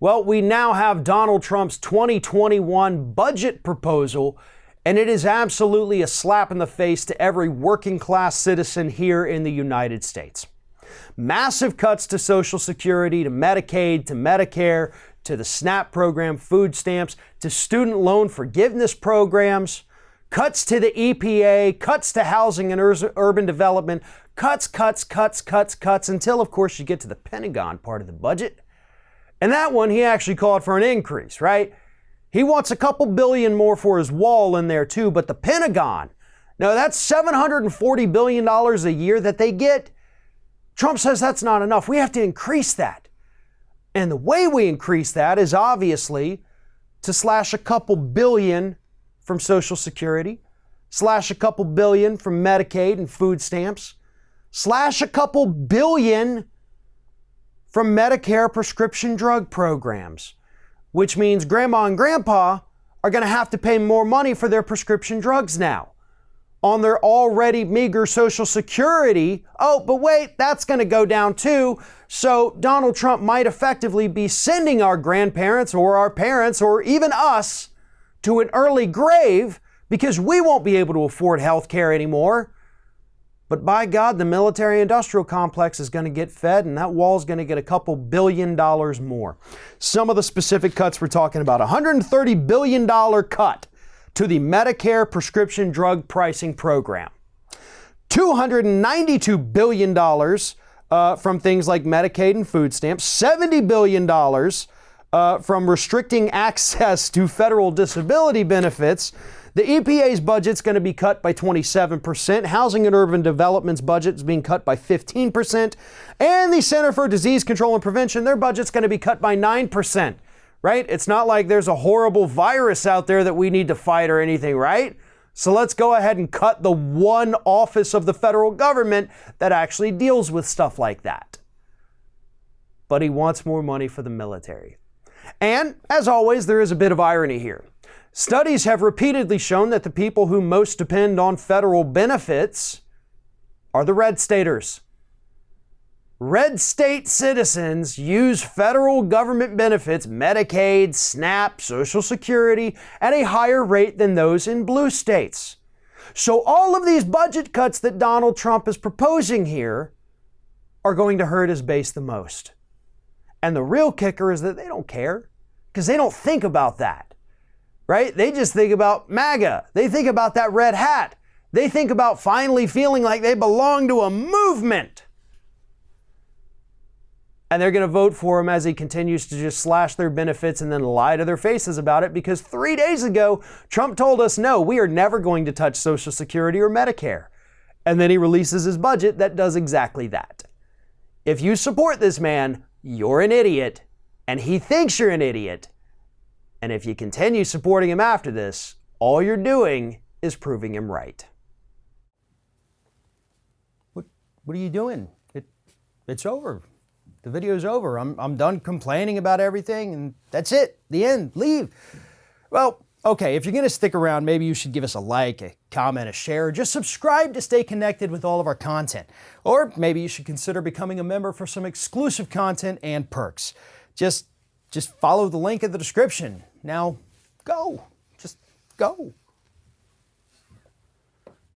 Well, we now have Donald Trump's 2021 budget proposal, and it is absolutely a slap in the face to every working class citizen here in the United States. Massive cuts to Social Security, to Medicaid, to Medicare, to the SNAP program, food stamps, to student loan forgiveness programs, cuts to the EPA, cuts to housing and urban development, cuts, until, of course, you get to the Pentagon part of the budget. And that one, he actually called for an increase, right? He wants a couple billion more for his wall in there too, but the Pentagon, now that's $740 billion a year that they get. Trump says that's not enough. We have to increase that. And the way we increase that is obviously to slash a couple billion from Social Security, slash a couple billion from Medicaid and food stamps, slash a couple billion from Medicare prescription drug programs, which means grandma and grandpa are going to have to pay more money for their prescription drugs now on their already meager Social Security. Oh, but wait, that's going to go down too. So Donald Trump might effectively be sending our grandparents or our parents or even us to an early grave because we won't be able to afford health care anymore. But by God, the military-industrial complex is going to get fed, and that wall is going to get a couple $billion more. Some of the specific cuts we're talking about: $130 billion cut to the Medicare prescription drug pricing program, $292 billion from things like Medicaid and food stamps, $70 billion from restricting access to federal disability benefits. The EPA's budget's going to be cut by 27%. Housing and Urban Development's budget is being cut by 15%. And the Center for Disease Control and Prevention, their budget's going to be cut by 9%, right? It's not like there's a horrible virus out there that we need to fight or anything, right? So let's go ahead and cut the one office of the federal government that actually deals with stuff like that. But he wants more money for the military. And as always, there is a bit of irony here. Studies have repeatedly shown that the people who most depend on federal benefits are the red staters. Red state citizens use federal government benefits, Medicaid, SNAP, Social Security, at a higher rate than those in blue states. So all of these budget cuts that Donald Trump is proposing here are going to hurt his base the most. And the real kicker is that they don't care, because they don't think about that. Right? They just think about MAGA. They think about that red hat. They think about finally feeling like they belong to a movement. And they're going to vote for him as he continues to just slash their benefits and then lie to their faces about it, because 3 days ago, Trump told us, no, we are never going to touch Social Security or Medicare. And then he releases his budget that does exactly that. If you support this man, you're an idiot, and he thinks you're an idiot. And if you continue supporting him after this, all you're doing is proving him right. What are you doing? It's over. The video's over. I'm done complaining about everything, and that's it. The end. Leave. Well, okay, if you're going to stick around, maybe you should give us a like, a comment, a share, or just subscribe to stay connected with all of our content. Or maybe you should consider becoming a member for some exclusive content and perks. Just follow the link in the description. Now, go. Just go.